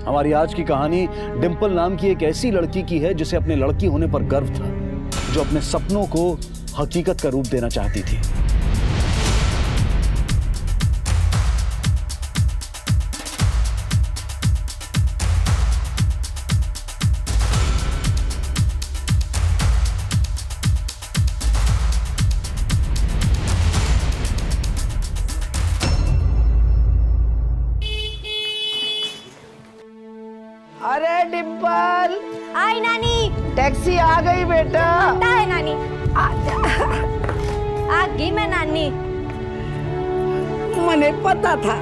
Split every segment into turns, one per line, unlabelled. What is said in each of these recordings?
हमारी आज की कहानी डिंपल नाम की एक ऐसी लड़की की है जिसे अपने लड़की होने पर गर्व था, जो अपने सपनों को हकीकत का रूप देना चाहती थी।
अरे डिंपल,
आई नानी।
टैक्सी आ गई बेटा।
है नानी। आ गई मैं नानी।
मुझे पता था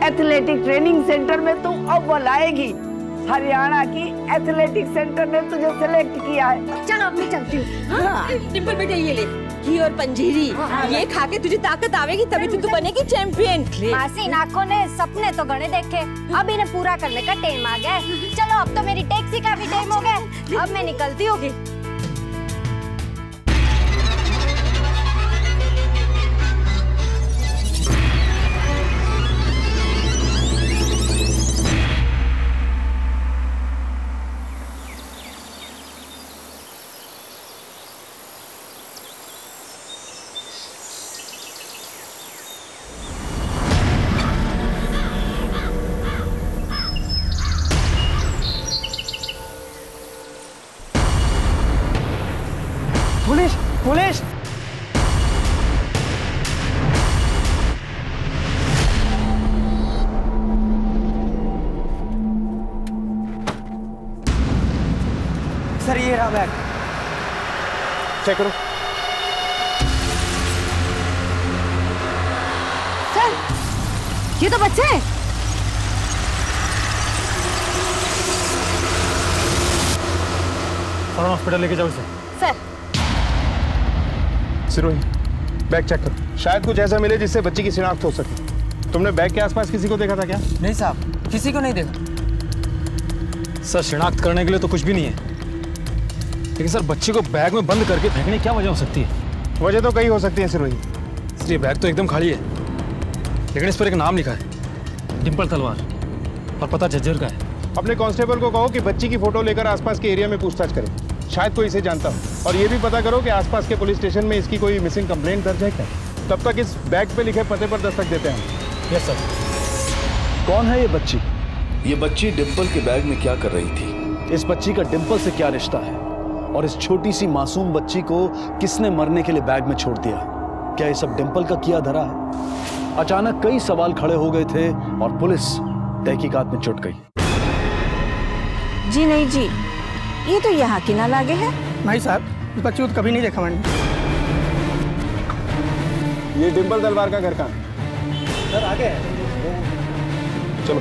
एथलेटिक ट्रेनिंग सेंटर में तू अव्वल आएगी। हरियाणा की एथलेटिक सेंटर ने तुझे सिलेक्ट किया है।
चलो अब मैं चलती हूँ।
डिंपल बेटा ये ले घी और पंजीरी, ये खा के तुझे ताकत आवेगी, तभी तो तू बनेगी चैंपियन।
मासी नाखों ने सपने तो गणे देखे, अब इन्हें पूरा करने का टाइम आ गया। चलो अब तो मेरी टैक्सी का भी टाइम हो गया, अब मैं निकलती होगी।
Police police.
सर ये रहा बैग,
चेक करो।
सर ये तो बच्चे हैं।
हॉस्पिटल लेके जाओ इसे।
सर
सिरोही, बैग चेक करो, शायद कुछ ऐसा मिले जिससे बच्ची की शिनाख्त हो सके। तुमने बैग के आसपास किसी को देखा था क्या?
नहीं साहब, किसी को नहीं देखा।
सर शिनाख्त करने के लिए तो कुछ भी नहीं है, लेकिन सर बच्ची को बैग में बंद करके फेंकने की क्या वजह हो सकती है?
वजह तो कई हो सकती है सिरोही।
ये बैग तो एकदम खाली है, लेकिन इस पर एक नाम लिखा है, डिंपल तलवार, और पता झज्जर का है।
अपने कांस्टेबल को कहो कि बच्ची की फोटो लेकर आसपास के एरिया में पूछताछ करे, शायद कोई इसे जानता हो। और ये भी पता करो कि आसपास के पुलिस स्टेशन में इसकी कोई मिसिंग कंप्लेंट दर्ज है क्या। तब तक इस बैग पे लिखे पते पर दस्तक देते हैं।
Yes sir. कौन है ये बच्ची?
ये बच्ची डिंपल के बैग में क्या कर रही थी?
इस बच्ची का डिंपल से क्या रिश्ता है, और इस छोटी सी मासूम बच्ची को किसने मरने के लिए बैग में छोड़ दिया? क्या ये सब डिंपल का किया धरा है? अचानक कई सवाल खड़े हो गए थे और पुलिस तहकीकात में जुट गई।
जी नहीं जी, ये तो यहाँ की ना लागे है।
नहीं साहब, इस बच्ची को तो कभी नहीं देखा मैंने।
ये डिंपल तलवार का घर कहाँ?
सर आगे है।
चलो।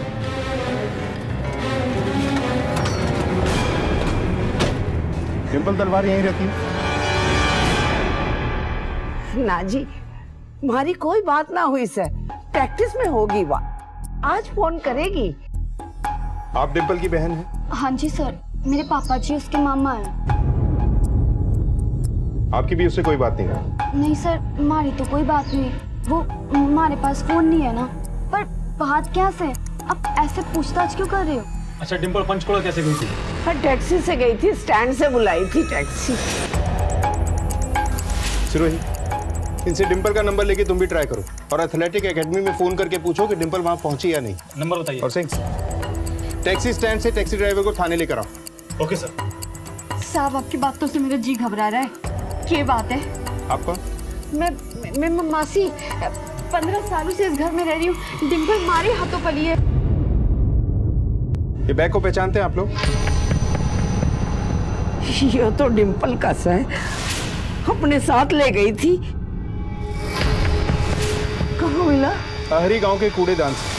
डिंपल तलवार यहीं रहती है?
ना जी, हमारी कोई बात ना हुई सर, प्रैक्टिस में होगी वह, आज फोन करेगी।
आप डिंपल की बहन हैं?
हाँ जी सर, मेरे पापा जी उसके मामा हैं।
आपकी भी उससे कोई बात नहीं है?
नहीं सर, हमारी तो कोई बात नहीं, वो हमारे पास फोन नहीं है ना। पर बात क्या से, अब ऐसे पूछताछ क्यों कर रहे हो?
अच्छा, डिंपल पंचकुला कैसे गई थी?
पर टैक्सी से गई थी, स्टैंड से बुलाई थी टैक्सी।
सिरोही, इनसे डिंपल का नंबर लेके तुम भी ट्राई करो, और एथलेटिक एकेडमी में फोन करके पूछो कि डिंपल वहां पहुंची या नहीं।
नंबर बताइए।
और सिंह, टैक्सी स्टैंड से टैक्सी ड्राइवर को थाने लेकर आओ।
Okay sir.
साहब आपकी बातों से मेरा जी घबरा रहा है। क्या बात है?
आप कौन?
मैं मासी, 15 सालों से इस घर में रह रही हूँ। डिंपल हमारे हाथों पली है।
ये बैग को पहचानते हैं आप लोग?
ये तो डिंपल का है, अपने साथ ले गई थी। कहाँ मिला?
आहरी गांव के कूड़ेदान से।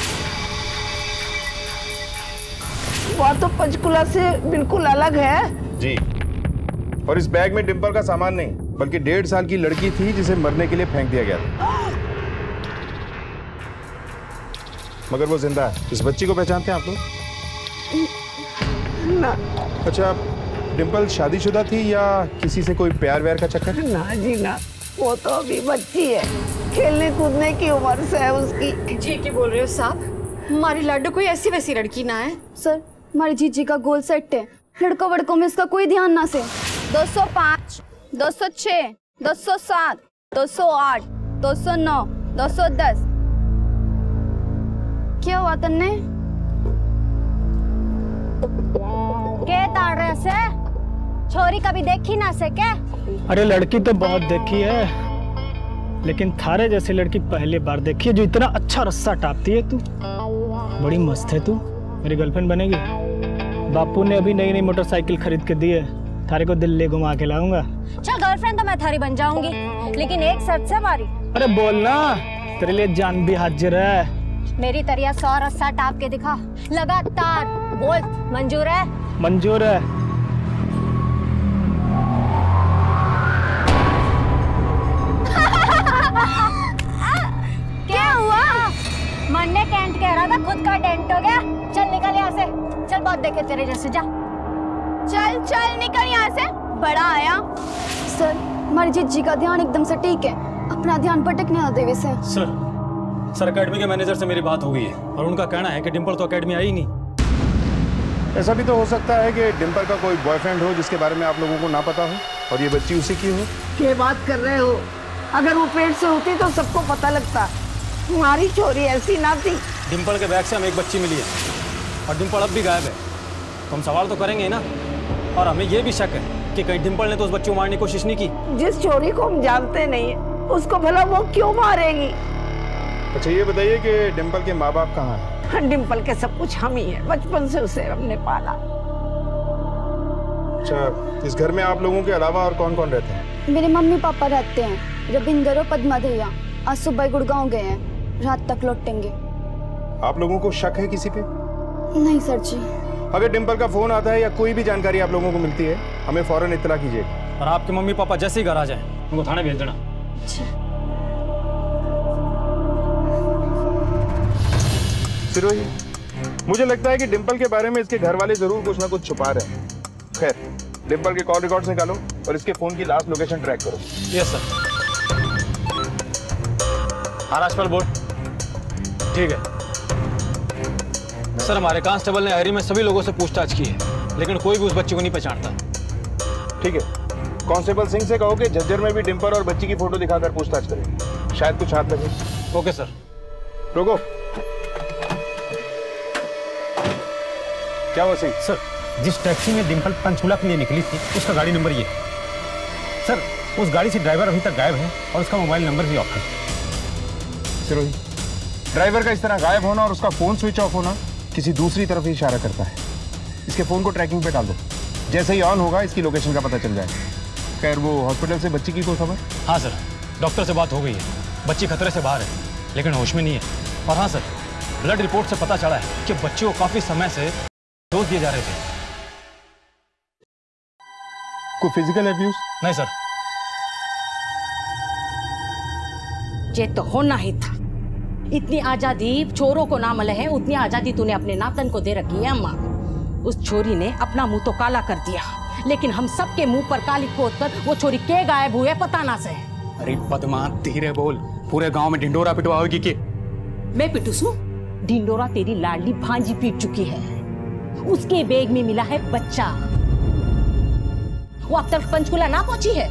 वह तो पंचकुला से बिल्कुल अलग है।
जी, और इस बैग में डिंपल का सामान नहीं, बल्कि 1.5 साल की लड़की थी जिसे मरने के लिए फेंक दिया गया था। मगर वो जिंदा है। इस बच्ची को पहचानते हैं आप लोग?
ना।
अच्छा, डिंपल शादीशुदा थी या किसी से कोई प्यार व्यार का चक्कर?
ना जी ना, वो तो अभी बच्ची है, खेलने कूदने की उम्र से है उसकी।
जी की बोल रहे हो साहब? हमारी लड्डू कोई ऐसी वैसी लड़की ना है।
सर हमारी जीजी का गोल सेट है, लड़कों वड़कों में इसका कोई ध्यान ना से। 205, 206, 207, 208, 209, 210। क्या हुआ तन्ने?
के ताड़ रहे से? छोरी कभी देखी ना से क्या?
अरे लड़की तो बहुत देखी है, लेकिन थारे जैसी लड़की पहली बार देखी है जो इतना अच्छा रास्ता टापती है। तू बड़ी मस्त है, तू मेरी गर्लफ्रेंड बनेगी। बापू ने अभी नई नई मोटरसाइकिल खरीद के दी है, थारे को दिल्ली घुमा के लाऊंगा।
चल गर्लफ्रेंड तो मैं थारी बन जाऊंगी, लेकिन एक शर्त से हमारी।
अरे बोलना, तेरे लिए जान भी हाजिर है।
मेरी तरिया 100 रस्सा टाप के दिखा लगातार। बोल मंजूर है?
मंजूर है।
क्या हुआ? मन ने कैंट कह रहा था, खुद का डेंट हो गया। चल निकल यहाँ से, चल बहुत देखे तेरे जैसे, जा
चल चल निकल यहाँ से, बड़ा आया। सर हमारी जीजी का ध्यान एकदम से ठीक है, अपना ध्यान भटकने ना देवे से।
सर एकेडमी के मैनेजर से मेरी बात हो गई है और उनका कहना है कि डिम्पल तो एकेडमी आई नहीं।
ऐसा भी तो हो सकता है कि डिम्पल का कोई बॉयफ्रेंड हो जिसके बारे में आप लोगों को ना पता हो और ये बच्ची उसी की हो।
क्या बात कर रहे हो? अगर वो पेट से होती तो सबको पता लगता। तुम्हारी चोरी ऐसी ना थी।
डिम्पल के बैग से हमें एक बच्ची मिली है और डिम्पल अब भी गायब है। तो हम सवाल तो करेंगे ही ना, और हमें ये भी शक है कि कहीं डिम्पल ने तो उस बच्ची को मारने की कोशिश नहीं की।
जिस चोरी को हम जानते नहीं है उसको भला वो क्यों मारेगी?
अच्छा ये बताइए कि डिम्पल के माँ बाप कहाँ हैं?
डिम्पल के सब कुछ हम ही है, बचपन से उसे हमने पाला।
अच्छा, इस घर में आप लोगों के अलावा और कौन कौन रहते हैं?
मेरे मम्मी पापा रहते हैं, रविंदर और पद्मा भैया। आज सुबह गुड़गांव गए हैं, रात तक लौटेंगे।
आप लोगों को शक है किसी पे?
नहीं सर जी।
अगर डिम्पल का फोन आता है या कोई भी जानकारी आप लोगों को मिलती है, हमें फौरन इत्तला कीजिए।
और आपके मम्मी पापा जैसे ही घर आ जाए उनको थाने भेज देना।
सिरोही, मुझे लगता है कि डिम्पल के बारे में इसके घर वाले जरूर कुछ ना कुछ छुपा रहे हैं। खैर, डिम्पल के कॉल रिकॉर्ड्स निकालो और इसके फोन की लास्ट लोकेशन ट्रैक करो।
Yes sir. हाँ राजपाल बोल। ठीक है सर, हमारे कांस्टेबल ने हरी में सभी लोगों से पूछताछ की है, लेकिन कोई भी उस बच्ची को नहीं पहचानता।
ठीक है, कांस्टेबल सिंह से कहो कि झज्जर में भी डिम्पल और बच्ची की फोटो दिखाकर पूछताछ करें, शायद कुछ हाथ लगे।
Okay sir.
रुको, क्या हुआ सिंह?
सर, जिस टैक्सी में डिम्पल पंचकूला के लिए निकली थी उसका गाड़ी नंबर ये। सर, उस गाड़ी से ड्राइवर अभी तक गायब है और उसका मोबाइल नंबर भी ऑफ है।
सिरोही, ड्राइवर का इस तरह गायब होना और उसका फोन स्विच ऑफ होना किसी दूसरी तरफ ही इशारा करता है। इसके फोन को ट्रैकिंग पे डाल दो, जैसे ही ऑन होगा इसकी लोकेशन का पता चल जाएगा। खैर, वो हॉस्पिटल से बच्ची की कोई खबर?
हाँ सर, डॉक्टर से बात हो गई है, बच्ची खतरे से बाहर है लेकिन होश में नहीं है। और हाँ सर, ब्लड रिपोर्ट से पता चला है कि बच्ची को काफी समय से डोज दिए जा रहे थे।
कोई फिजिकल अब्यूज?
नहीं सर।
ये तो होना ही था। इतनी आजादी चोरों को ना मिले है, उतनी आजादी तूने अपने नातन को दे रखी है अम्मा। उस चोरी ने अपना मुंह तो काला कर दिया, लेकिन हम सबके मुंह पर काली पोत कर वो चोरी के गायब हुए पता ना से।
अरे पद्मा धीरे बोल, पूरे गांव में ढिंडोरा पिटवाओगी कि?
मैं पिटूसू? ढिंडोरा तेरी लाडली भांजी पीट चुकी है। उसके बैग में मिला है बच्चा। वो अब तक पंचकूला ना पहुंची है।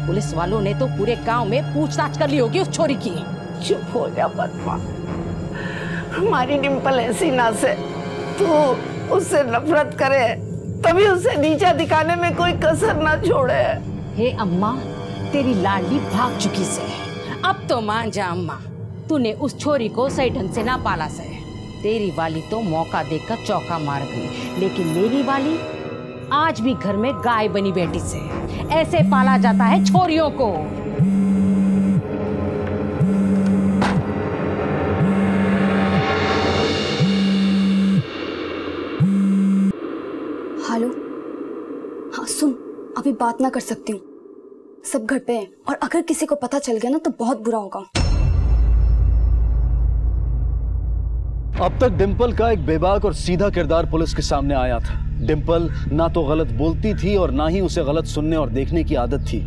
पुलिस वालों ने तो पूरे गांव में पूछताछ कर ली होगी उस छोरी की।
चुप हो जा पद्मा, हमारी डिम्पल ऐसी ना से तू उससे नफरत करे तभी उसे नीचा दिखाने में कोई कसर ना छोड़े।
हे अम्मा, तेरी लाडली भाग चुकी से। अब तो मान जा अम्मा, तूने उस छोरी को सही ढंग से ना पाला से। तेरी वाली तो मौका देकर चौका मार गई, लेकिन मेरी वाली आज भी घर में गाय बनी बैठी से। ऐसे पाला जाता है छोरियों को।
हेलो, हाँ सुन, अभी बात ना कर सकती हूँ, सब घर पे हैं और अगर किसी को पता चल गया ना तो बहुत बुरा होगा।
अब तक डिम्पल का एक बेबाक और सीधा किरदार पुलिस के सामने आया था। डिम्पल ना तो गलत बोलती थी और ना ही उसे गलत सुनने और देखने की आदत थी।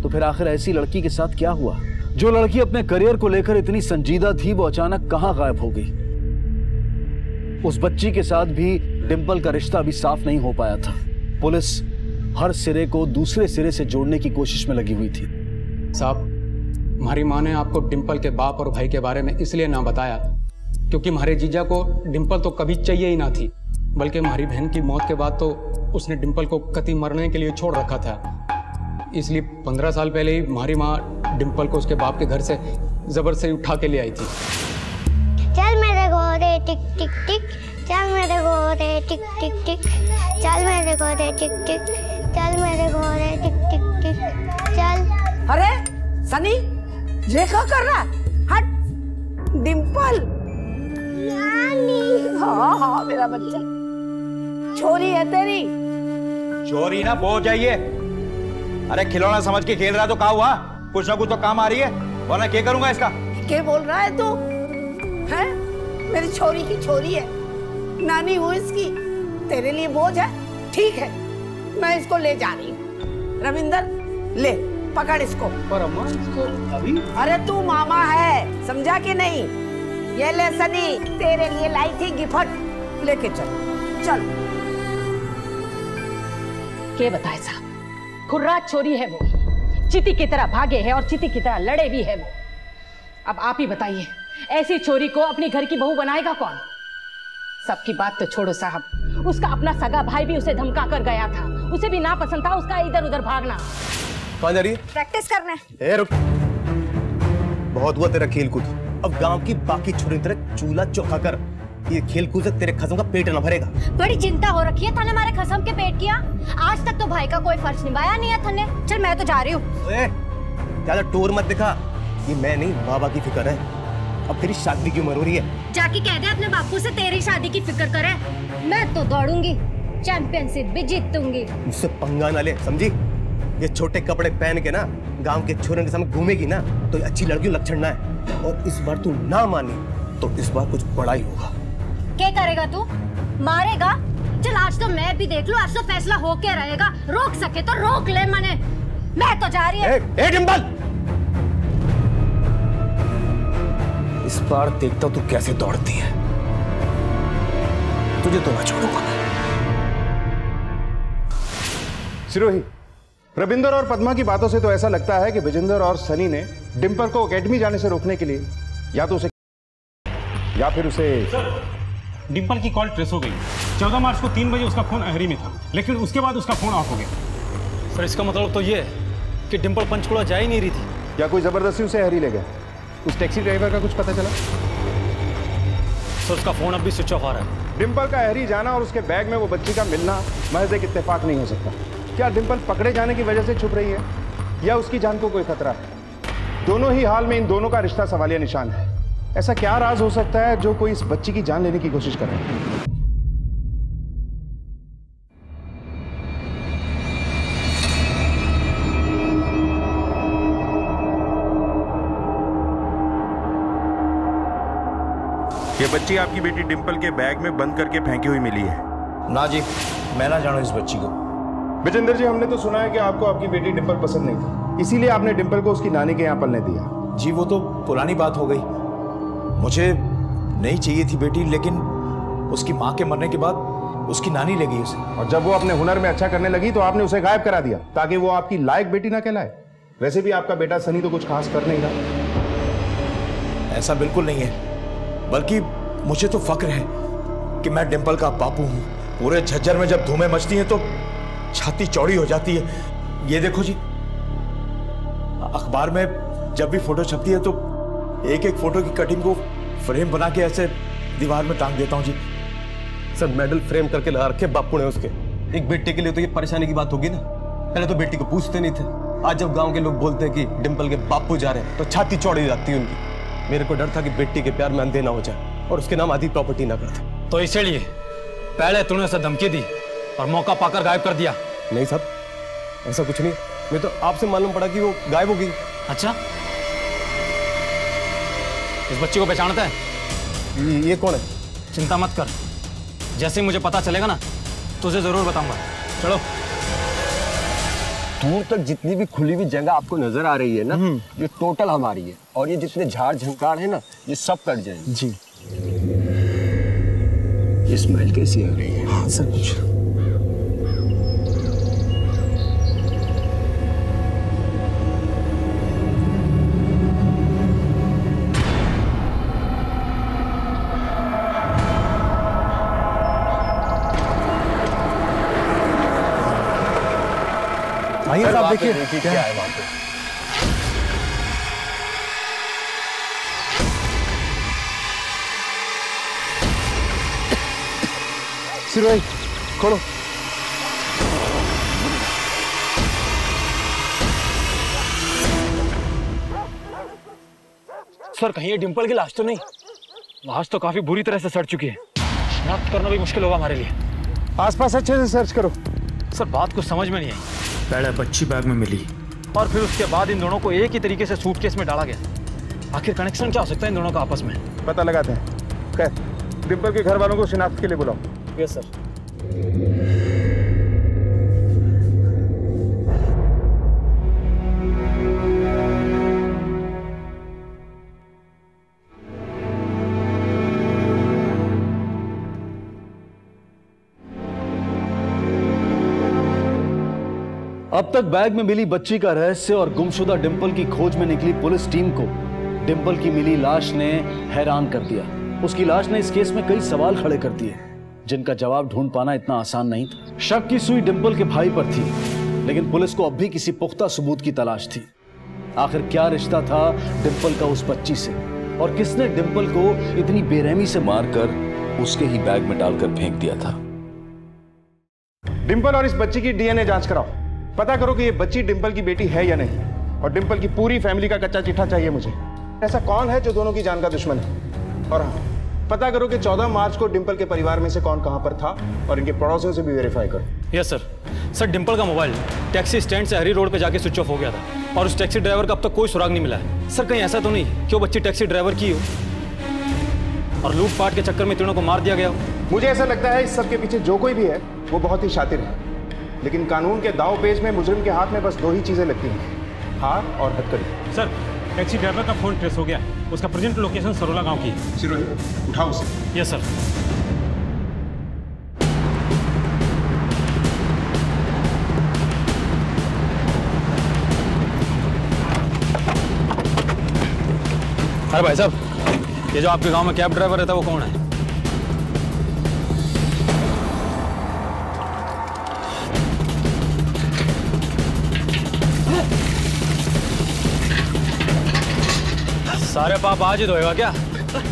तो फिर आखिर ऐसी लड़की के साथ क्या हुआ? जो लड़की अपने करियर को लेकर इतनी संजीदा थी वो अचानक कहाँ गायब हो गई? उस बच्ची के साथ भी डिंपल का रिश्ता अभी साफ नहीं हो पाया था। पुलिस हर सिरे को दूसरे सिरे से जोड़ने की कोशिश में लगी हुई थी।
साहब, हमारी माँ ने आपको डिंपल के बाप और भाई के बारे में इसलिए ना बताया क्योंकि हमारे जीजा को डिंपल तो कभी चाहिए ही ना थी, बल्कि हमारी बहन की मौत के बाद तो उसने डिंपल को कतई मरने के लिए छोड़ रखा था। इसलिए 15 साल पहले ही हमारी माँ डिंपल को उसके बाप के घर से जबर से उठा के ले आई थी।
चल मेरे घोड़े टिक टिक टिक, चल मेरे घोड़े टिक टिक टिक, चल मेरे घोड़े टिक टिक, चल मेरे घोड़े टिक टिक टिक, चल।
अरे सनी, ये क्या कर रहा है? हट। डिंपल।
नानी।
हाँ हाँ मेरा बच्चा, छोरी है तेरी।
चोरी ना हो जाइए। अरे खिलौना समझ के खेल रहा तो क्या हुआ? कुछ ना कुछ तो काम आ रही है, वरना क्या करूंगा इसका?
क्या बोल रहा है तू? हैं? मेरी छोरी की छोरी है, नानी हूँ इसकी। तेरे लिए बोझ है? ठीक है, मैं इसको ले जा रही हूँ। रविंदर, ले पकड़ इसको।
पर अम्मा इसको अभी?
अरे तू मामा है, समझा कि नहीं? ये ले सनी, तेरे लिए लाई थी गिफ्ट, लेके चल। चल।
के बताए साहब, खुर्रात छोरी है वो, चीती की तरह भागे है और चीती की तरह लड़े भी है वो। अब आप ही बताइए, ऐसी छोरी को अपनी घर की बहू बनाएगा कौन? सबकी बात तो छोड़ो साहब, उसका अपना सगा भाई भी उसे धमका कर गया था। उसे भी ना पसंद था उसका इधर उधर भागना।
कहाँ जा रही है? प्रैक्टिस करने।
ए रुक, बहुत हुआ तेरा खेल कूद। अब गांव की बाकी छोरी तरह चूल्हा चौका कर। ये खेल कूद से तेरे खसम का पेट न भरेगा।
बड़ी चिंता हो रखी है थाने हमारे खसम के पेट की। आज तक तो भाई का कोई फर्ज निभाया नहीं है थाने। चल मैं तो जा रही हूँ।
ज्यादा टोर मत दिखा, ये मैं नहीं बाबा की फिक्र है। अब तेरी शादी की उम्र हो रही है,
जाके कह दे अपने बापू से तेरी शादी की फिक्र करे। मैं तो दौड़ूंगी, चैंपियनशिप भी जीतूंगी।
मुझसे पंगा ना ले, समझी? ये छोटे कपड़े पहन के ना गांव के छोरों के सामने घूमेगी ना तो अच्छी लड़कियों लक्षण ना है। और इस बार तू ना मानी तो इस बार कुछ बड़ा ही होगा।
क्या करेगा तू? मारेगा? चल आज तो मैं भी देख लूं, आज तो फैसला होके रहेगा। रोक सके तो रोक ले मने। मैं तो जा रही हूँ।
ए डिंपल, इस बार देखता तू कैसे दौड़ती है। तुझे तो ना छोड़ूंगा मैं।
सिरोही, रविंदर और पद्मा की बातों से तो ऐसा लगता है कि विजेंदर और सनी ने डिंपल को एकेडमी जाने से रोकने के लिए या तो उसे या फिर उसे।
डिंपल की कॉल ट्रेस हो गई। 14 मार्च को 3 बजे उसका फोन अहरी में था, लेकिन उसके बाद उसका फोन ऑफ हो गया।
सर इसका मतलब तो ये है कि डिंपल पंचकुला जा ही नहीं रही थी,
या कोई जबरदस्ती उसे अहरी ले गया। उस टैक्सी ड्राइवर का कुछ पता चला?
सर उसका फोन अब भी स्विच ऑफ आ रहा है।
डिंपल का अहरी जाना और उसके बैग में वो बच्ची का मिलना महज एक इत्तेफाक नहीं हो सकता। क्या डिंपल पकड़े जाने की वजह से छुप रही है या उसकी जान को कोई खतरा है? दोनों ही हाल में इन दोनों का रिश्ता सवालिया निशान है। ऐसा क्या राज हो सकता है जो कोई इस बच्ची की जान लेने की कोशिश कर रहा है?
ये बच्ची आपकी बेटी डिंपल के बैग में बंद करके फेंकी हुई मिली है।
ना जी, मैं ना जानू इस बच्ची को।
विजेंद्र जी, हमने तो सुना है कि आपको आपकी बेटी डिंपल पसंद नहीं थी, इसीलिए आपने डिंपल को उसकी नानी के यहाँ पलने दिया।
जी वो तो पुरानी बात हो गई। मुझे नहीं चाहिए थी बेटी, लेकिन उसकी माँ के मरने के बाद उसकी नानी ले गई उसे।
और जब वो अपने हुनर में अच्छा करने लगी तो आपने उसे गायब करा दिया ताकि वो आपकी लायक बेटी ना कहलाए। वैसे भी आपका बेटा सनी तो कुछ खास कर नहीं रहा।
ऐसा बिल्कुल नहीं है, बल्कि मुझे तो फक्र है कि मैं डिंपल का बापू हूँ। पूरे झज्जर में जब धूमें मचती हैं तो छाती चौड़ी हो जाती है। ये देखो जी, अखबार में जब भी फोटो छपती है तो एक एक फोटो की कटिंग को फ्रेम बना के ऐसे दीवार में टांग देता हूँ जी।
सर मेडल फ्रेम करके लगा रखे बापू ने उसके। एक बेटे के लिए तो ये परेशानी की बात होगी ना। पहले तो बेटी को पूछते नहीं थे, आज जब गांव के लोग बोलते हैं कि डिंपल के बापू जा रहे हैं तो छाती चौड़ी हो जाती है उनकी। मेरे को डर था कि बेटी के प्यार में अंधे ना हो जाए और उसके नाम आधी प्रॉपर्टी ना कर दे।
तो इसलिए पहले तूने उसे धमकी दी और मौका पाकर गायब कर दिया?
नहीं साहब, ऐसा कुछ नहीं। मैं तो आपसे मालूम पड़ा कि वो गायब हो गई।
अच्छा, इस बच्ची को पहचानता है?
ये कौन है?
चिंता मत कर, जैसे ही मुझे पता चलेगा ना तुझे जरूर बताऊंगा। चलो।
दूर तक जितनी भी खुली हुई जगह आपको नजर आ रही है ना, ये टोटल हमारी है। और ये जितने झाड़ झंकार है ना, ये सब कट जाएंगे।
जी।
स्माइल कैसी आ रही है?
हाँ सर कुछ
आइए साहब देखिए क्या है वहां पे।
सिरोही खोलो।
सर कहीं ये डिंपल की लाश तो नहीं? लाश तो काफी बुरी तरह से सड़ चुकी है, शिनाख्त करना भी मुश्किल होगा हमारे लिए।
आसपास अच्छे से सर्च करो।
सर बात कुछ समझ में नहीं आई।
पहले बच्ची बैग में मिली
और फिर उसके बाद इन दोनों को एक ही तरीके से सूटकेस में डाला गया। आखिर कनेक्शन क्या हो सकता है इन दोनों का आपस में?
पता लगाते हैं। खैर डिंपल के घर वालों को शिनाख्त के लिए बुलाओ।
Yes sir.
अब तक बैग में मिली बच्ची का रहस्य और गुमशुदा डिंपल की खोज में निकली पुलिस टीम को डिंपल की मिली लाश ने हैरान कर दिया। उसकी लाश ने इस केस में कई सवाल खड़े कर दिए जिनका जवाब ढूंढ पाना इतना आसान नहीं था। शक की सुई डिंपल के भाई पर थी, लेकिन पुलिस को अब भी किसी पुख्ता सबूत की तलाश थी। आखिर क्या रिश्ता था डिंपल का उस बच्ची से और किसने डिंपल को इतनी बेरहमी से
मारकर उसके ही बैग में डालकर फेंक दिया था?
डिंपल और इस बच्ची की डीएनए जांच कराओ। पता करो कि ये बच्ची डिंपल की बेटी है या नहीं, और डिंपल की पूरी फैमिली का कच्चा चिट्ठा चाहिए मुझे। ऐसा कौन है जो दोनों की जान का दुश्मन है? और हाँ, पता करो कि 14 मार्च को डिंपल के परिवार में से कौन कहां पर था और इनके पड़ोसियों से भी वेरीफाई करो।
Yes sir. सर डिंपल का मोबाइल टैक्सी स्टैंड से हरी रोड पे जाके स्विच ऑफ हो गया था और उस टैक्सी ड्राइवर का अब तक कोई सुराग नहीं मिला है। सर कहीं ऐसा तो नहीं कि वो बच्ची टैक्सी ड्राइवर की हो और लूटपाट के चक्कर में तीनों को मार दिया गया हो?
मुझे ऐसा लगता है इस सब के पीछे जो कोई भी है वो बहुत ही शातिर है, लेकिन कानून के दाव पेच में मुजरिम के हाथ में बस 2 ही चीजें लगती हैं, हार और हथकड़ी।
सर टैक्सी ड्राइवर का फोन ट्रेस हो गया, उसका प्रेजेंट लोकेशन सरोला गांव की है।
सिरोही उठाओ उसे।
Yes sir.
अरे भाई साहब, ये जो आपके गांव में कैब ड्राइवर रहता है वो कौन है? सारे पाप आज ही धोएगा क्या?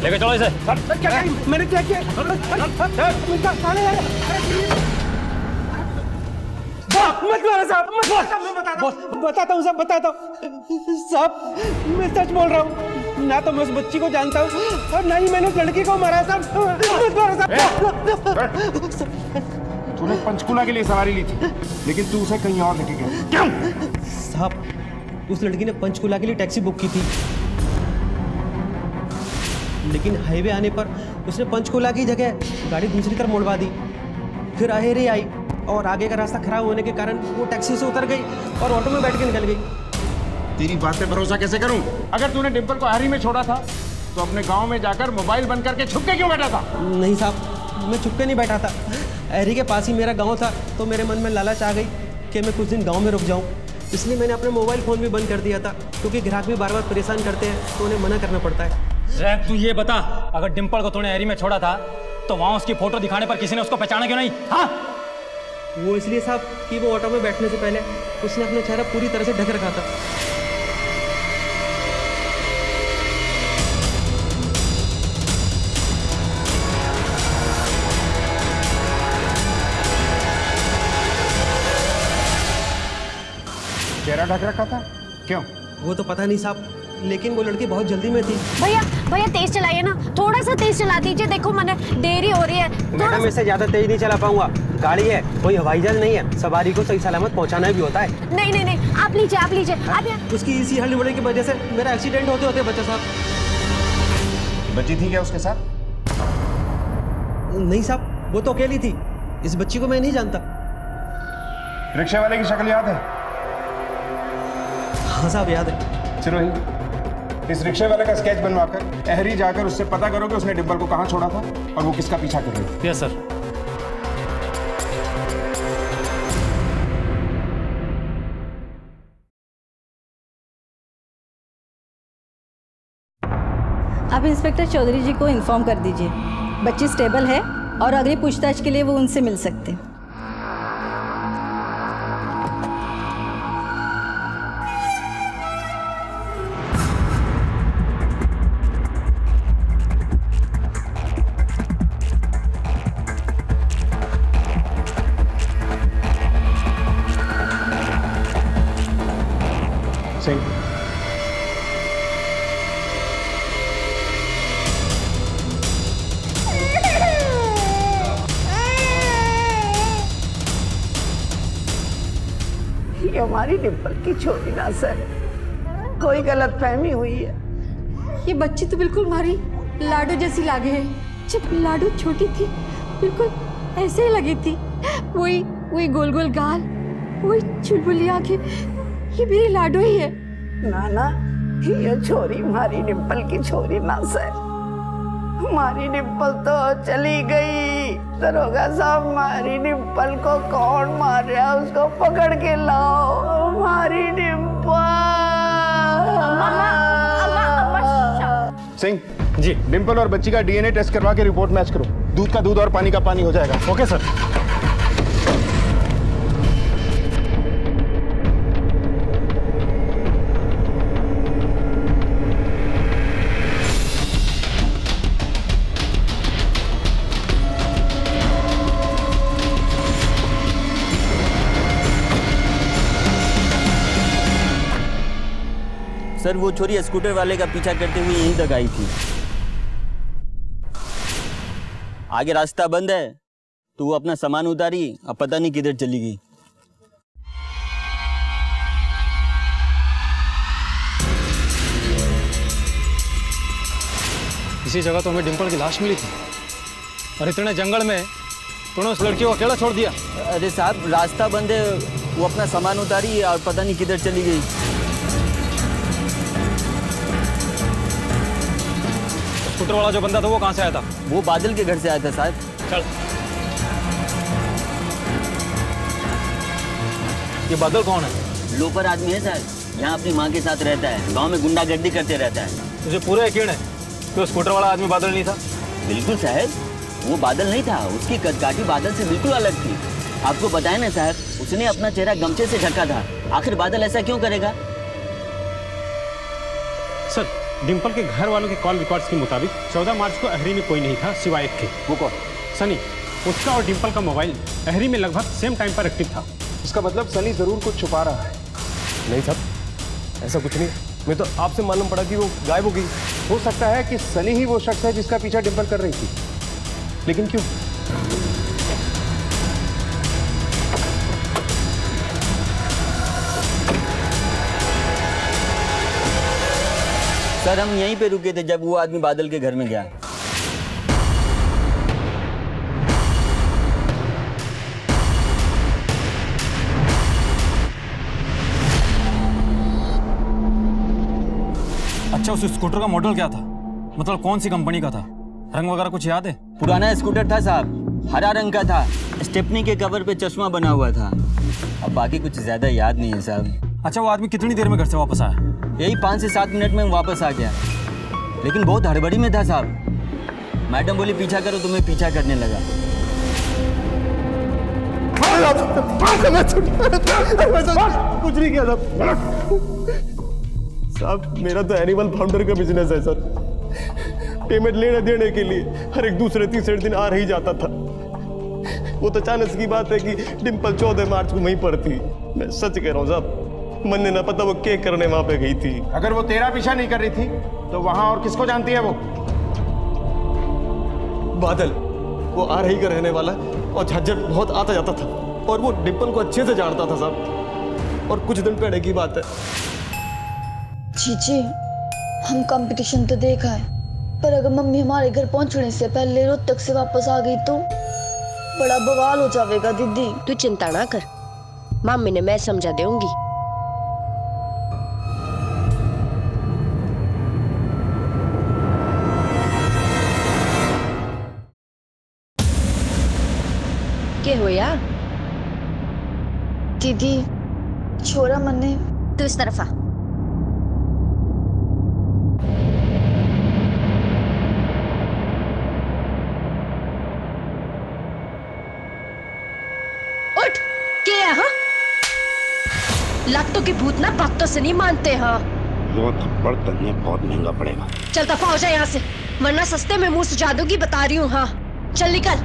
लेके चलो इसे।
मैंने क्या किया? मत मारो साहब, मत मारो। मैं बताता हूँ साहब, बताता हूँ साहब। मैं सच बोल रहा हूँ, ना तो मैं उस बच्ची को जानता हूँ और ना ही मैंने उस लड़की को मारा साहब। मत मारो साहब।
तूने पंचकूला के लिए सवारी ली थी, लेकिन तू उसे कहीं और लेके गया।
क्यों? साहब उस लड़की ने पंचकूला के लिए टैक्सी बुक की थी, लेकिन हाईवे आने पर उसने पंचकूला की जगह गाड़ी दूसरी तरफ मोड़वा दी। फिर अहेरी आई और आगे का रास्ता खराब होने के कारण वो टैक्सी से उतर गई और ऑटो में बैठ के निकल गई।
तेरी बात पे भरोसा कैसे करूं? अगर तूने डिंपल को अहेरी में छोड़ा था तो अपने गांव में जाकर मोबाइल बंद करके छुप के क्यों बैठा था?
नहीं साहब, मैं छुप के नहीं बैठा था। अहेरी के पास ही मेरा गाँव था, तो मेरे मन में लालच आ गई कि मैं कुछ दिन गाँव में रुक जाऊँ, इसलिए मैंने अपना मोबाइल फ़ोन भी बंद कर दिया था, क्योंकि ग्राहक भी बार बार परेशान करते हैं तो उन्हें मना करना पड़ता है।
जैक तू ये बता, अगर डिंपल को तूने एरी में छोड़ा था तो वहां उसकी फोटो दिखाने पर किसी ने उसको पहचाना क्यों नहीं? हाँ?
वो इसलिए साहब कि वो ऑटो में बैठने से पहले उसने अपना चेहरा पूरी तरह से ढक रखा था।
चेहरा ढक रखा था? क्यों?
वो तो पता नहीं साहब, लेकिन वो लड़की बहुत जल्दी में थी।
भैया भैया तेज चलाइए ना, थोड़ा सा तेज चला दीजिए। देखो मैंने देरी हो रही है।
मैडम इससे ज्यादा तेज नहीं चला पाऊंगा, गाड़ी है, कोई हवाई जहाज नहीं है, सवारी को सही सलामत पहुंचाना भी होता है।
नहीं नहीं नहीं, आप लीजिए आप लीजिए। आप
उसकी इसी हड़बड़ी की वजह से मेरा एक्सीडेंट होते होते बच्चा साहब।
बच्ची थी क्या उसके साथ?
नहीं साहब, वो तो अकेली थी। इस बच्ची को मैं नहीं जानता।
रिक्शे वाले की शक्ल याद है?
हाँ साहब याद है।
सिरोही इस रिक्शे वाले का स्केच बनवाकर अहरी जाकर उससे पता करो कि उसने डिम्पल को कहाँ छोड़ा था और वो किसका पीछा कर रही थी।
Yes sir.
आप इंस्पेक्टर चौधरी जी को इन्फॉर्म कर दीजिए, बच्ची स्टेबल है और अगली पूछताछ के लिए वो उनसे मिल सकते हैं।
ये हमारी डिम्पल की छोरी ना सर, कोई गलत फहमी हुई है।
ये बच्ची तो बिल्कुल हमारी लाडो जैसी लागे है। जब लाडो छोटी थी बिल्कुल ऐसे ही लगी थी, वही गोल गोल गाल, वही चुलबुली आंखें। ये मेरी लाडो ही है।
ना ये छोरी हमारी डिम्पल की छोरी ना सर, हमारी डिम्पल तो चली गई। दरोगा साहब, हमारी डिम्पल को कौन मार रहा है, उसको पकड़ के लाओ। हमारी डिम्पल।
सिंह जी, डिम्पल और बच्ची का डीएनए टेस्ट करवा के रिपोर्ट मैच करो। दूध का दूध और पानी का पानी हो जाएगा।
Okay sir.
सर वो छोरी स्कूटर वाले का पीछा करते हुए यहीं तक आई थी। आगे रास्ता बंद है तो वो अपना सामान उतारी, अब पता नहीं किधर चली गई।
इसी जगह तो हमें डिम्पल की लाश मिली थी और इतने जंगल में तूने उस लड़की को अकेला छोड़ दिया।
अरे साहब रास्ता बंद है, वो अपना सामान उतारी और पता नहीं किधर चली गई।
स्कूटर वाला जो बंदा था वो कहाँ से आया था?
वो बादल के घर से आया था साहब।
चल। ये बादल कौन है?
लोफर आदमी है साहब, यहाँ अपनी माँ के साथ रहता है, गांव में गुंडागर्दी करते रहता है।
तुझे पूरा यकीन है कि स्कूटर वाला आदमी बादल नहीं था?
बिल्कुल साहब, वो बादल नहीं था, उसकी कदकाठी बादल से बिल्कुल अलग थी। आपको बताया ना साहब, उसने अपना चेहरा गमछे से ढका था। आखिर बादल ऐसा क्यों करेगा?
सर डिम्पल के घर वालों के कॉल रिकॉर्ड्स के मुताबिक 14 मार्च को अहरी में कोई नहीं था सिवाय एक के।
वो कौन?
सनी। उसका और डिम्पल का मोबाइल अहरी में लगभग सेम टाइम पर एक्टिव था।
इसका मतलब सनी जरूर कुछ छुपा रहा है।
नहीं साहब, ऐसा कुछ नहीं। मैं तो आपसे मालूम पड़ा कि वो गायब हो गई।
हो सकता है कि सनी ही वो शख्स है जिसका पीछा डिम्पल कर रही थी, लेकिन क्यों?
सर हम यहीं पे रुके थे जब वो आदमी बादल के घर में गया।
अच्छा उस स्कूटर का मॉडल क्या था? मतलब कौन सी कंपनी का था? रंग वगैरह कुछ याद है?
पुराना स्कूटर था साहब, हरा रंग का था, स्टेपनी के कवर पे चश्मा बना हुआ था। अब बाकी कुछ ज्यादा याद नहीं है साहब।
अच्छा वो आदमी कितनी देर में घर से वापस आया?
यही 5 से 7 मिनट में वापस आ गया, लेकिन बहुत हड़बड़ी में था साहब। मैडम बोली पीछा करो, तुम्हें पीछा करने लगा।
कुछ नहीं किया साहब, मेरा तो एनिमल फाउंडर का बिजनेस है सर। पेमेंट लेने देने के लिए हर एक दूसरे तीसरे दिन आ ही जाता था। वो तो अचानक की बात है कि डिम्पल 14 मार्च को वहीं पर थी। मैं सच कह रहा हूँ साहब, मन ने ना पता वो क्या करने वहां पे गई थी।
अगर वो तेरा पीछा नहीं कर रही थी तो वहां और किसको जानती है वो?
बादल, वो आ रही का रहने वाला और झज्जर बहुत आता जाता था और वो डिम्पल को अच्छे से जानता था साहब। और कुछ दिन पहले की बात है।
जीजी, हम कंपटीशन तो देखा है, पर अगर मम्मी हमारे घर पहुंचने से पहले रोहतक से वापस आ गई तो बड़ा बवाल हो जाएगा दीदी।
तू चिंता ना कर, मम्मी ने मैं समझा दूंगी। के हो या?
दीदी छोरा मने
तू इस तरफ आ।
उठ के है हाँ? लगतों की भूत ना बातों से नहीं मानते हाँ।
वो थप्पड़ तन्ने बहुत महंगा पड़ेगा।
चल दफा हो जाए यहाँ से, वरना सस्ते में मुंह सुझा दूंगी, बता रही हूँ। हाँ चल निकल।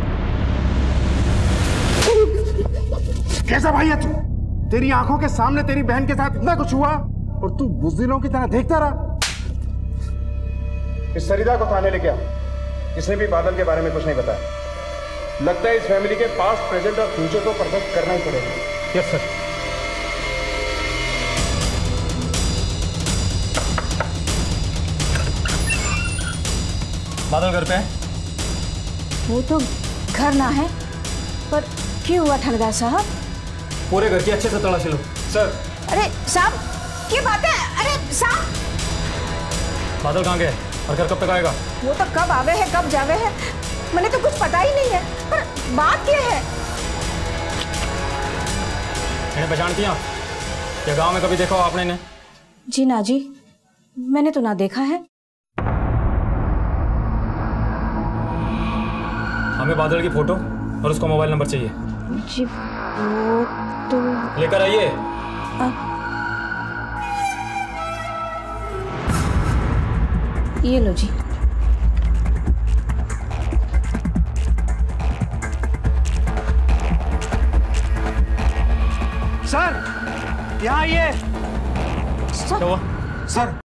कैसा भाई है तू? तेरी आंखों के सामने तेरी बहन के साथ इतना कुछ हुआ और तू बुज़दिलों की तरह देखता रहा। इस सरिता को थाने लेके आओ। इसने भी बादल के बारे में कुछ नहीं बताया। लगता है इस फैमिली के पास्ट, प्रेजेंट और फ्यूचर को परफेक्ट करना ही पड़ेगा।
Yes sir. बादल घर पे है?
वो तो घर ना है, पर क्यों हुआ थानेदार साहब?
पूरे घर की अच्छे से तलाशी लो। सर।
अरे साहब क्या बात है? अरे साहब
बादल कहाँ गए और घर कब तक आएगा?
वो तो कब आवे है कब जावे है मैंने तो कुछ पता ही नहीं है, पर बात क्या है?
इन्हें पहचानती हैं आप? या गांव में कभी देखा हो आपने इन्हें?
जी ना जी, मैंने तो ना देखा है।
हमें बादल की फोटो और उसका मोबाइल नंबर चाहिए।
जी वो तो
लेकर आइए।
ये लो जी।
सर यहाँ आइए। सर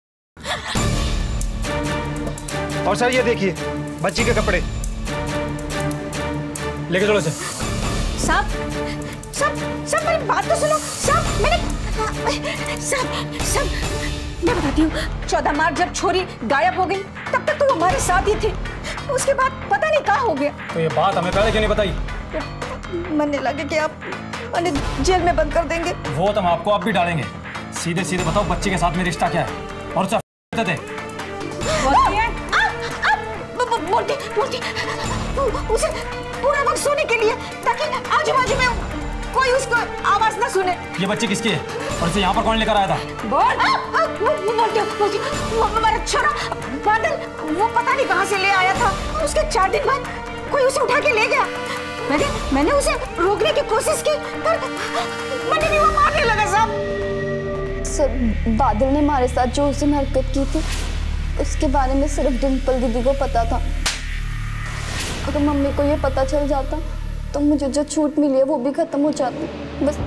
और सर ये देखिए बच्ची के कपड़े।
लेके चलो इसे।
साहब साहब मेरी बात तो सुनो। साहब मैं बताती हूँ, 14 मार्च जब छोरी गायब हो गई तब तक तो हमारे साथ ही थी। उसके बाद पता नहीं कहाँ हो गया।
तो ये बात हमें पहले क्यों नहीं बताई?
मैंने लगे कि आप मैंने जेल में बंद कर देंगे।
वो तो हम आपको अब भी डालेंगे। सीधे सीधे बताओ बच्चे के साथ में रिश्ता क्या है और उसे थे?
बोलती उसे पूरा वक्त सोने के लिए, ताकि आजू बाजू में कोई उसको आवाज ना सुने।
ये बच्ची किसकी है और इसे यहाँ पर कौन लेकर आया था?
बोलती वो हमारा छोरा बादल, वो पता नहीं कहाँ से ले आया था। उसके 4 दिन बाद कोई उसे उठा के ले गया। मैंने उसे रोकने की कोशिश की, पर मैंने भी वो मारने लगा। साहब
सर बादल ने हमारे साथ जो उस दिन हरकत की थी उसके बारे में सिर्फ डिम्पल दीदी को पता था। अगर मम्मी को ये पता चल जाता तो मुझे जो छूट मिली है वो भी खत्म हो जाती। बस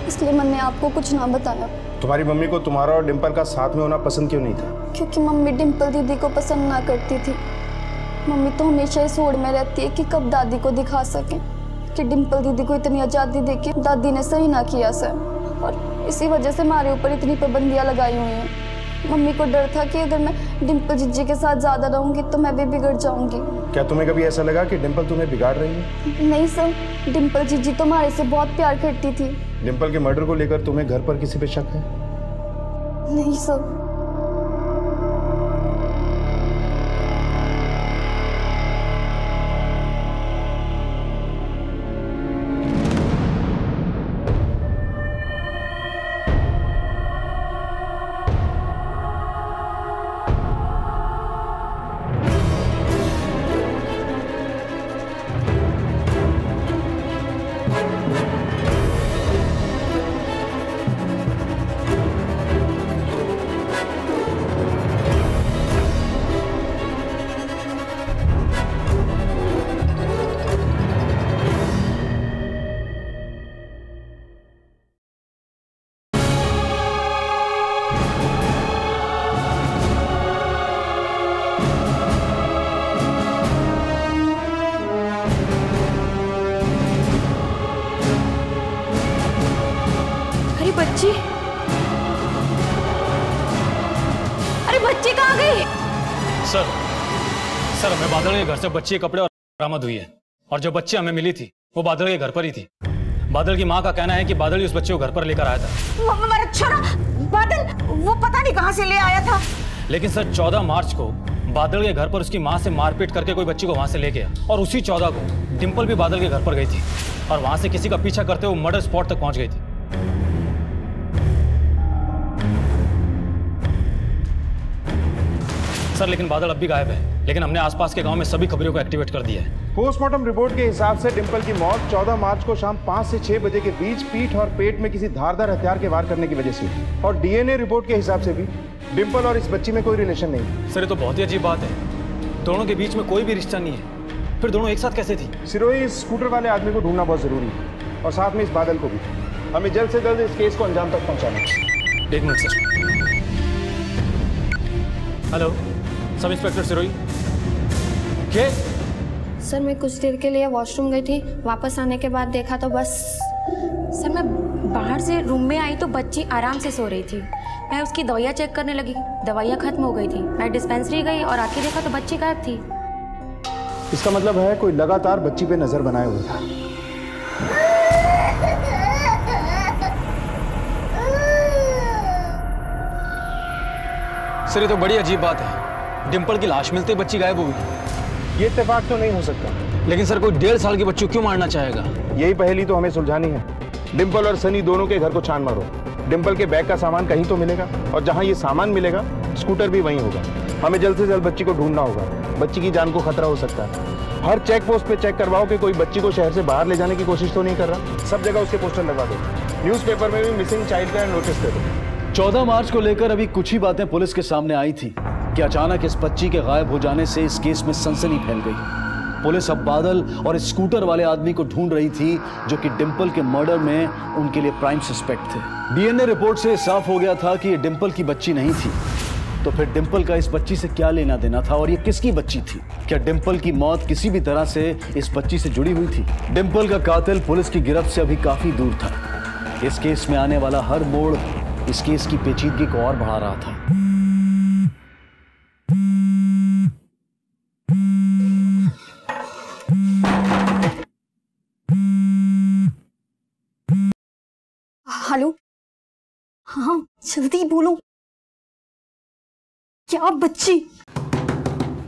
इसलिए मैंने आपको कुछ ना बताया।
तुम्हारी मम्मी को तुम्हारा और डिम्पल का साथ में होना पसंद क्यों नहीं था?
क्योंकि मम्मी डिम्पल दीदी को पसंद ना करती थी। मम्मी तो हमेशा इस होड़ में रहती है कि कब दादी को दिखा सके कि डिम्पल दीदी को इतनी आज़ादी देके दादी ने सही ना किया सर, और इसी वजह से हमारे ऊपर इतनी पाबंदियाँ लगाई हुई हैं। मम्मी को डर था कि अगर मैं डिम्पल जीजी के साथ ज़्यादा रहूंगी तो मैं भी बिगड़ जाऊंगी।
क्या तुम्हें कभी ऐसा लगा कि डिम्पल तुम्हें बिगाड़ रही है?
नहीं सर, डिम्पल जीजी तो हमारे से बहुत प्यार करती थी।
डिम्पल के मर्डर को लेकर तुम्हें घर पर किसी पे शक है?
नहीं सर।
बच्ची, अरे बच्ची कहाँ गई?
सर हमें बादल के घर से बच्ची के कपड़े और बरामद हुई है, और जो बच्ची हमें मिली थी वो बादल के घर पर ही थी। बादल की माँ का कहना है कि बादल ही उस बच्चे को घर पर लेकर आया था।
वो हमारा छोरा बादल, वो पता नहीं कहाँ से ले आया था।
लेकिन सर 14 मार्च को बादल के घर पर उसकी मां से मारपीट करके कोई बच्ची को वहां से ले गया और उसी 14 को डिंपल भी बादल के घर पर गई थी और वहां से किसी का पीछा करते हुए मर्डर स्पॉट तक पहुंच गई थी। सर लेकिन बादल अब भी गायब है, लेकिन हमने आसपास के गांव में सभी खबरों को एक्टिवेट कर दिया है।
पोस्टमार्टम रिपोर्ट के हिसाब से डिंपल की मौत 14 मार्च को शाम 5 से 6 बजे के बीच पीठ और पेट में किसी धारदार हथियार के वार करने की वजह से हुई। और डीएनए रिपोर्ट के हिसाब से भी डिंपल और इस बच्ची में कोई रिलेशन नहीं।
सर ये तो बहुत ही अजीब बात है, दोनों के बीच में कोई भी रिश्ता नहीं है, फिर दोनों एक साथ कैसे थी?
सिरोही, इस स्कूटर वाले आदमी को ढूंढना बहुत जरूरी है और साथ में इस बादल को भी। हमें जल्द से जल्द इस केस को अंजाम तक पहुंचाना है।
1 minute sir. Hello, sub inspector Sirohi. क्या?
सर मैं कुछ देर के लिए वॉशरूम गई थी, वापस आने के बाद देखा तो बस।
सर मैं बाहर से रूम में आई तो बच्ची आराम से सो रही थी। मैं उसकी दवाइयाँ चेक करने लगी, दवाइयाँ खत्म हो गई थी। मैं डिस्पेंसरी गई और आके देखा तो बच्ची गायब थी।
इसका मतलब है कोई लगातार बच्ची पे नजर बनाए हुए था।
सर ये तो बड़ी अजीब बात है, डिंपल की लाश मिलते ही बच्ची गायब हो गई।
ये इत्तेफाक तो नहीं हो सकता।
लेकिन सर कोई 1.5 साल की बच्ची क्यों मारना चाहेगा?
यही पहेली तो हमें सुलझानी है। डिंपल और सनी दोनों के घर को छान मारो। डिंपल के बैग का सामान कहीं तो मिलेगा और जहां ये सामान मिलेगा स्कूटर भी वहीं होगा। हमें जल्द से जल्द बच्ची को ढूंढना होगा, बच्ची की जान को खतरा हो सकता है। हर चेक पोस्ट पे चेक करवाओ कि कोई बच्ची को शहर से बाहर ले जाने की कोशिश तो नहीं कर रहा। सब जगह उसके पोस्टर लगवा दो। न्यूज़पेपर में भी मिसिंग चाइल्ड का नोटिस दे दो।
14 मार्च को लेकर अभी कुछ ही बातें पुलिस के सामने आई थी कि अचानक इस बच्ची के गायब हो जाने से इस केस में सनसनी फैल गई। पुलिस अब बादल और इस स्कूटर वाले आदमी को ढूंढ रही थी जो कि डिंपल के मर्डर में उनके लिए प्राइम सस्पेक्ट थे। डीएनए रिपोर्ट से साफ हो गया था कि ये डिंपल की बच्ची नहीं थी। तो फिर डिंपल का इस बच्ची से क्या लेना देना था और ये किसकी बच्ची थी? क्या डिंपल की मौत किसी भी तरह से इस बच्ची से जुड़ी हुई थी? डिंपल का कातिल पुलिस की गिरफ्त से अभी काफी दूर था। इस केस में आने वाला हर मोड़ इस केस की पेचीदगी को और बढ़ा रहा था।
हेलो, हाँ जल्दी बोलो, क्या बच्ची?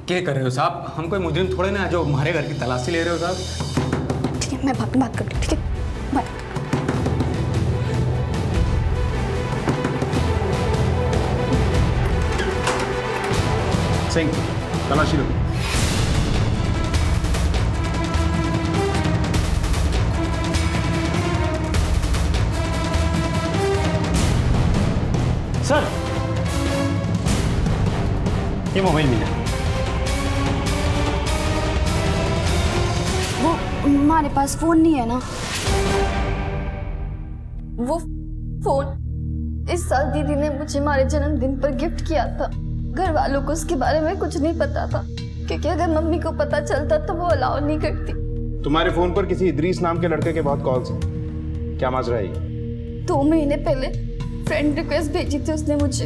क्या कर रहे हो साहब? हम कोई मुजरिम थोड़े ना जो हमारे घर की तलाशी ले रहे हो साहब।
ठीक है, मैं बात करती हूँ। ठीक है, बाय।
सिंह, तलाशी लो।
सर ये मोबाइल मिला।
वो हमारे पास फोन नहीं है ना। वो फोन इस साल दीदी ने मुझे हमारे जन्मदिन पर गिफ्ट किया था। घर वालों को उसके बारे में कुछ नहीं पता था क्योंकि अगर मम्मी को पता चलता तो वो अलाउ नहीं करती।
तुम्हारे फोन पर किसी इद्रीस नाम के लड़के के बहुत कॉल्स हैं। क्या माजरा है ये?
2 महीने पहले फ्रेंड रिक्वेस्ट भेजी थी उसने मुझे।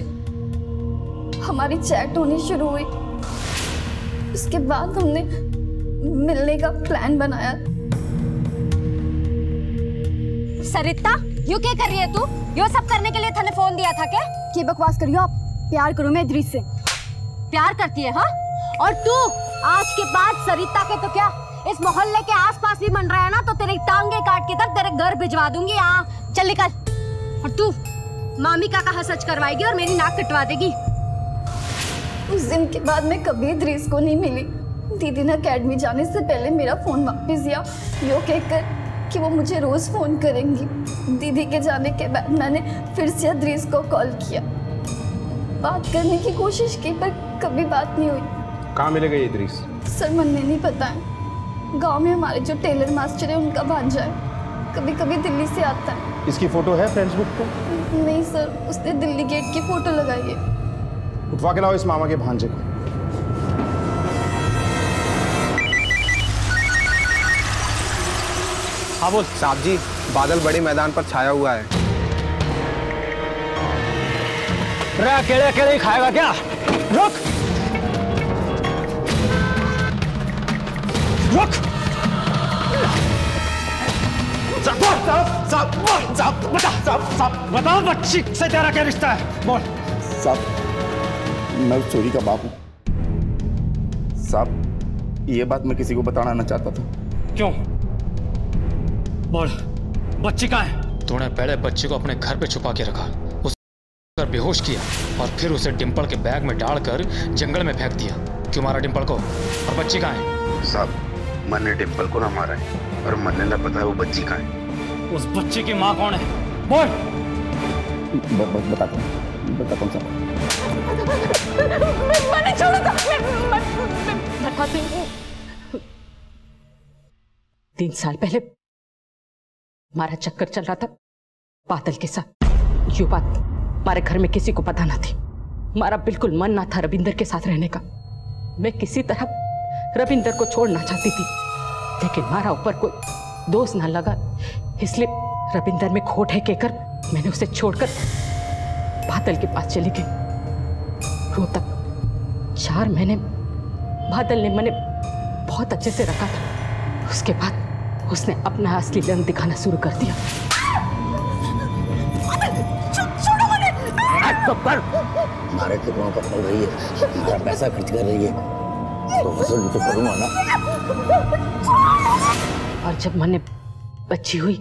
हमारी चैट होनी शुरू हुई। उसके बाद हमने मिलने का प्लान बनाया।
सरिता, यू क्या कर रही है तू? यो सब करने के लिए तूने फोन दिया था क्या?
क्या बकवास करियो आप? प्यार करो मैं इद्रीस से।
प्यार करती है? हाँ, और तू आज के बाद सरिता के तो क्या इस मोहल्ले के आसपास भी बन रहा है ना तो तेरी टांगे काट के तक तेरे घर भिजवा दूंगी। हाँ चल निकल। और तू मामी का कहा सच करवाएगी और मेरी नाक कटवा देगी।
उस दिन के बाद मैं कभी इद्रीस को नहीं मिली। दीदी ने अकेडमी जाने से पहले मेरा फोन वापस दिया, यो कहकर कि वो मुझे रोज फोन करेंगी। दीदी के जाने के बाद मैंने फिर से इद्रीस को कॉल किया, बात करने की कोशिश की पर कभी बात नहीं हुई।
कहाँ मिलेगा ये इद्रीस?
सर मन नहीं पता है। गांव में हमारे जो टेलर मास्टर है उनका भांजा है, कभी कभी दिल्ली से आता है।
इसकी फोटो है फ्रेंड्स बुक पे?
नहीं सर, उसने दिल्ली गेट की फोटो लगाई है।
उठवा के लाओ इस मामा के भांजे को।
हाँ बोल। साहब जी, बादल बड़े मैदान पर छाया हुआ है।
रे अकेले अकेले ही खाएगा क्या? रुक रुक।
साहब बताओ बच्ची से तेरा क्या रिश्ता है? बोल।
साहब
मैं उस चोरी का बाप हूँ साहब। ये बात मैं किसी को बताना ना चाहता था।
क्यों? बोल, बच्ची कहाँ है?
तूने पहले बच्ची को अपने घर पे छुपा के रखा, उसे बेहोश किया और फिर उसे डिंपल के बैग में डालकर जंगल में फेंक दिया। क्यों मारा डिंपल को? और बच्ची कहाँ है?
साहब मन ने डिंपल को ना मारा है और मन ने ना पता है वो बच्ची कहाँ है।
उस बच्ची की माँ कौन है? बोल।
बताता हूँ साहब।
मैंने छोड़ा था। बताती हूँ।
3 साल पहले हमारा चक्कर चल रहा था बादल के साथ। ये बात हमारे घर में किसी को पता ना थी। हमारा बिल्कुल मन ना था रविंदर के साथ रहने का। मैं किसी तरह रविंदर को छोड़ना चाहती थी, लेकिन हमारा ऊपर कोई दोष ना लगा, इसलिए रविंदर में खोट है कहकर मैंने उसे छोड़कर बादल के पास चली गई। रोहतक 4 महीने बादल ने मैंने बहुत अच्छे से रखा था। उसके बाद उसने अपना असली रंग दिखाना शुरू कर दिया।
हमारे टुकड़ों पर पल रही है, इतना पैसा खर्च कर रही है तो वसूल तो करूंगा ना।
और जब मैंने बच्ची हुई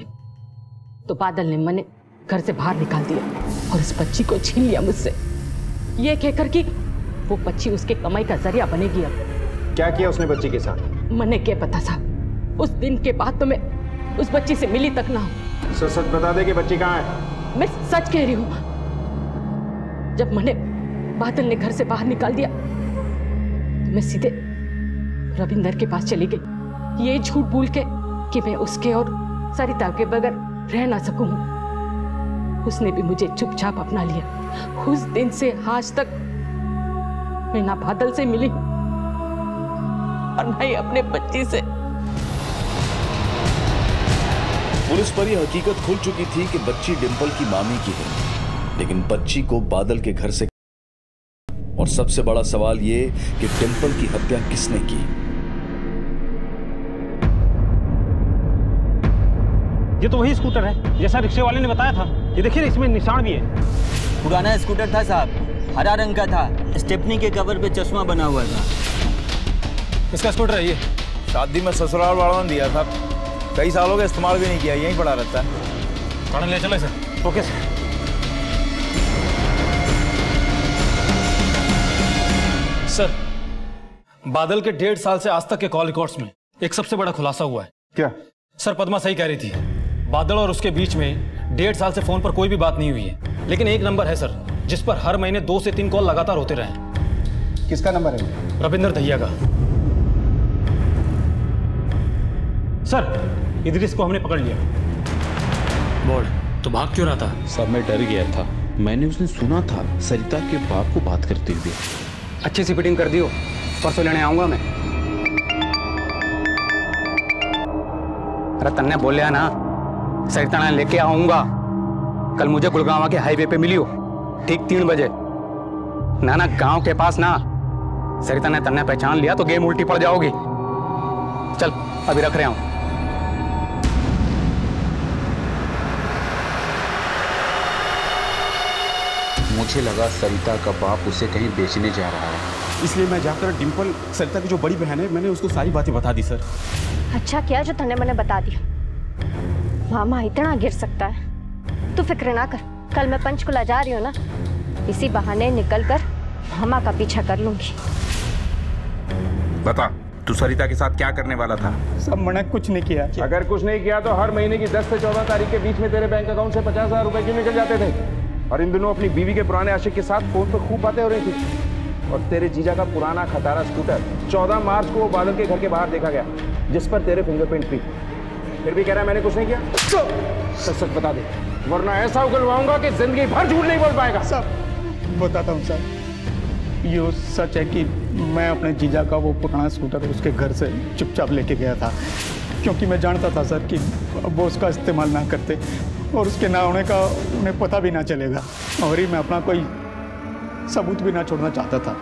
तो बादल ने मैंने घर से बाहर निकाल दिया और उस बच्ची को छीन लिया मुझसे, ये कहकर कि वो बच्ची उसके कमाई का जरिया बनेगी। अब
क्या किया उसने बच्ची के साथ?
मैंने क्या पता था। उस दिन के बाद तो मैं उस बच्ची से मिली तक ना हूं।
सच बता दे कि बच्ची कहाँ है।
मैं सच कह रही हूँ। जब मैंने बादल ने घर से बाहर निकाल दिया तो मैं सीधे रविंदर के पास चली गई, ये झूठ भूल के कि मैं उसके और सरिता के बगैर रह ना सकूं। उसने भी मुझे चुपचाप अपना लिया। उस दिन से आज तक मैं ना बादल से मिली और ना ही अपने बच्ची से।
पुलिस पर यह हकीकत खुल चुकी थी कि बच्ची डिंपल की मामी की है, लेकिन बच्ची को बादल के घर से, और सबसे बड़ा सवाल ये कि डिंपल की हत्या किसने की।
ये तो वही स्कूटर है जैसा रिक्शे वाले ने बताया था। ये देखिए इसमें निशान भी है।
पुराना स्कूटर था साहब, हरा रंग का था, स्टेपनी के कवर पे चश्मा बना हुआ था।
इसका स्कूटर है ये।
शादी में ससुराल वालों ने दिया था, कई सालों का इस्तेमाल भी नहीं किया, यहीं पड़ा रहता है।
पढ़ने ले चले सर।
Okay sir.
सर, बादल के 1.5 साल से आज तक के कॉल रिकॉर्ड्स में एक सबसे बड़ा खुलासा हुआ है।
क्या?
सर, पद्मा सही कह रही थी। बादल और उसके बीच में 1.5 साल से फोन पर कोई भी बात नहीं हुई है, लेकिन एक नंबर है सर जिस पर हर महीने 2 से 3 कॉल लगातार होते रहे।
किसका नंबर है?
रविंदर दहिया का।
सर, इदरिस को हमने पकड़ लिया।
बोल, तो भाग क्यों रहा था?
सब मैं डर गया था। मैंने उसने सुना था सरिता के बाप को बात करते हुए।
अच्छी सी फिटिंग कर दियो, परसों लेने आऊंगा मैं। रतन ने बोलिया ना सरिता ने लेके आऊंगा। कल मुझे गुड़गांव के हाईवे पे मिली हो ठीक 3 बजे। नाना गांव के पास ना। सरिता ने तन्ने पहचान लिया तो गेम उल्टी पड़ जाओगी। चल अभी रख रहा हूं।
मुझे लगा सरिता का बाप उसे कहीं बेचने जा रहा है, इसलिए मैं जाकर डिंपल, सरिता की जो बड़ी बहन है, मैंने उसको सारी बातें बता दी सर।
अच्छा किया जो तन्ने मैंने बता दिया। मामा इतना गिर सकता है। तू फिक्र ना कर, कल मैं पंचकुला जा रही हूँ ना, इसी बहाने निकल कर मामा का पीछा कर लूंगी।
बता, तू सरिता के साथ क्या करने वाला था?
सब मैंने कुछ नहीं किया।
अगर कुछ नहीं किया तो हर महीने की 10 से 14 तारीख के बीच में तेरे बैंक अकाउंट से 50,000 रुपए क्यों निकल जाते थे? और इन दिनों अपनी बीवी के पुराने आशिक के साथ फोन पर खूब बातें हो रही थी। और तेरे जीजा का पुराना खटारा स्कूटर 14 मार्च को वो बादल के घर के बाहर देखा गया, जिस पर तेरे फिंगरप्रिंट थी। फिर भी कह रहा है मैंने कुछ नहीं किया। सच सच बता दे, वरना ऐसा उगलवाऊंगा कि जिंदगी भर झूठ नहीं बोल पाएगा।
साहब बताता हूँ साहब, ये सच है कि मैं अपने जीजा का वो पुराना स्कूटर उसके घर से चुपचाप लेके गया था, क्योंकि मैं जानता था सर कि वो उसका इस्तेमाल ना करते और उसके ना होने का उन्हें पता भी ना चलेगा, और ही मैं अपना कोई सबूत भी ना छोड़ना चाहता था।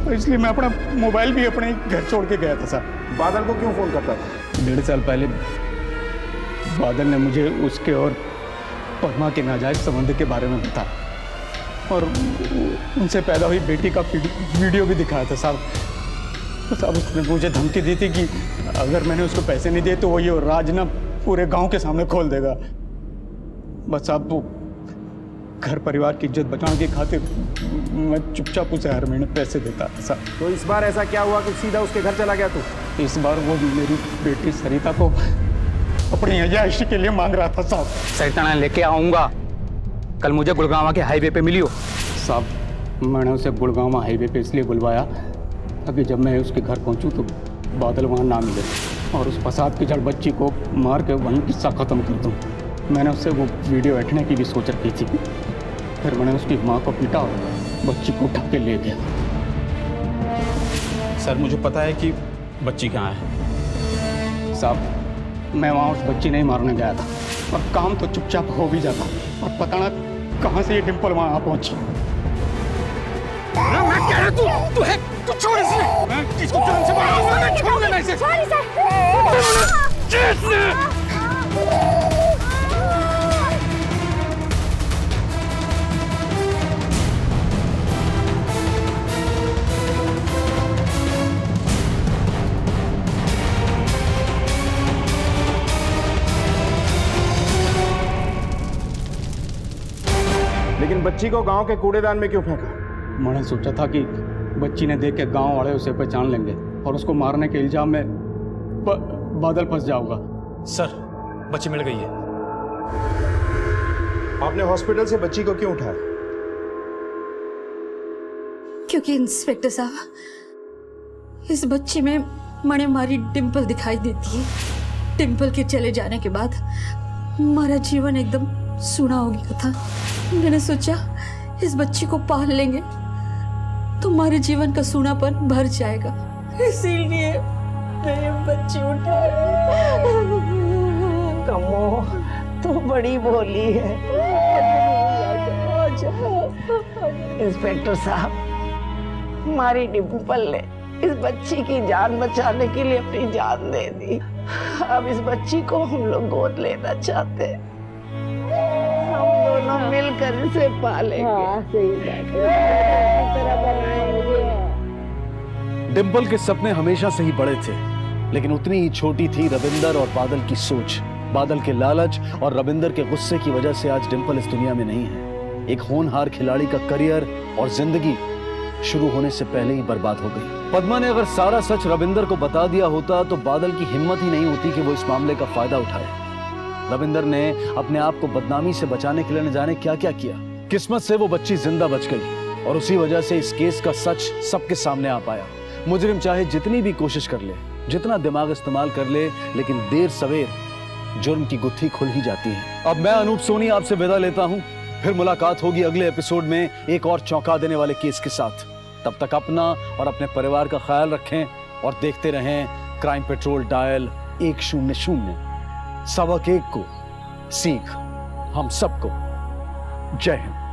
तो इसलिए मैं अपना मोबाइल भी अपने घर छोड़ के गया था सर।
बादल को क्यों फोन करता था?
1.5 साल पहले बादल ने मुझे उसके और पद्मा के नाजायज संबंध के बारे में बताया।
और उनसे पैदा हुई बेटी का वीडियो भी दिखाया था साहब। साहब उसने मुझे धमकी दी थी कि अगर मैंने उसको पैसे नहीं दिए तो वो ये राज ना पूरे गांव के सामने खोल देगा। बस साहब वो घर परिवार की इज्जत बचाने की खातिर मैं चुपचाप उसे हर महीने पैसे देता था साहब।
तो इस बार ऐसा क्या हुआ कि सीधा उसके घर चला गया तू?
इस बार वो मेरी बेटी सरिता को अपनी अयाशी के लिए मांग रहा था साहब।
सरिता लेके आऊंगा, कल मुझे गुड़गांव के हाईवे पे मिली हो।
साहब मैंने उसे गुड़गांव हाईवे पे इसलिए बुलवाया ताकि जब मैं उसके घर पहुंचूं तो बादल वहां ना मिले और उस फसाद की जड़ बच्ची को मार के वहीं किस्सा खत्म कर दूं। मैंने उससे वो वीडियो बैठने की भी सोच रखी थी। फिर मैंने उसकी माँ को पीटा और बच्ची को उठा के ले गया।
सर मुझे पता है कि बच्ची कहाँ है।
साहब मैं वहाँ उस बच्ची नहीं मारने गया था और काम तो चुपचाप हो भी जाता और पता ना कहाँ से ये डिम्पल वहाँ पहुंची।
मैं कह रहा तू है, तू छोड़ इसे। मैं किसको जान से मारूंगा, मैं छोड़ूंगा नहीं इसे।
लेकिन बच्ची को गांव के कूड़ेदान में क्यों फेंका?
मैंने सोचा था कि बच्ची ने देख के गांव वाले उसे पहचान लेंगे और उसको मारने के इल्जाम में बादल फंस जाऊंगा।
सर बच्ची मिल गई है।
आपने हॉस्पिटल से बच्ची को क्यों उठाया?
क्योंकि इंस्पेक्टर साहब इस बच्ची में मणे मारी डिम्पल दिखाई देती है। डिम्पल के चले जाने के बाद हमारा जीवन एकदम सूना हो गया था। मैंने सोचा इस बच्ची को पाल लेंगे तो हमारे जीवन का सूनापन भर जाएगा, इसीलिए मैंने बच्ची उठाई।
कमो तो बड़ी भोली है। इंस्पेक्टर साहब हमारी डिम्पल ने इस बच्ची की जान बचाने के लिए अपनी जान दे दी। अब इस बच्ची को हम लोग गोद लेना चाहते हैं। हम दोनों मिलकर इसे पालेंगे। हाँ, सही बात है।
डिम्पल के सपने हमेशा से ही बड़े थे, लेकिन उतनी ही छोटी थी रविंदर और बादल की सोच। बादल के लालच और रविंदर के गुस्से की वजह से आज डिम्पल इस दुनिया में नहीं है। एक होनहार खिलाड़ी का करियर और जिंदगी शुरू होने से पहले ही बर्बाद हो गई। पद्मा ने अगर सारा सच रविंदर को बता दिया होता तो बादल की हिम्मत ही नहीं होती कि वो इस मामले का फायदा उठाए। रविंदर ने अपने आप को बदनामी से बचाने के लिए न जाने क्या क्या किया। किस्मत से वो बच्ची जिंदा बच गई और उसी वजह से इस केस का सच सबके सामने आ पाया। मुजरिम चाहे जितनी भी कोशिश कर ले, जितना दिमाग इस्तेमाल कर ले, लेकिन देर सवेर जुर्म की गुत्थी खुल ही जाती है। अब मैं अनूप सोनी आपसे विदा लेता हूं। फिर मुलाकात होगी अगले एपिसोड में एक और चौंका देने वाले केस के साथ। तब तक अपना और अपने परिवार का ख्याल रखें और देखते रहें क्राइम पेट्रोल डायल 100। सबक एक को सीख हम सबको। जय हिंद।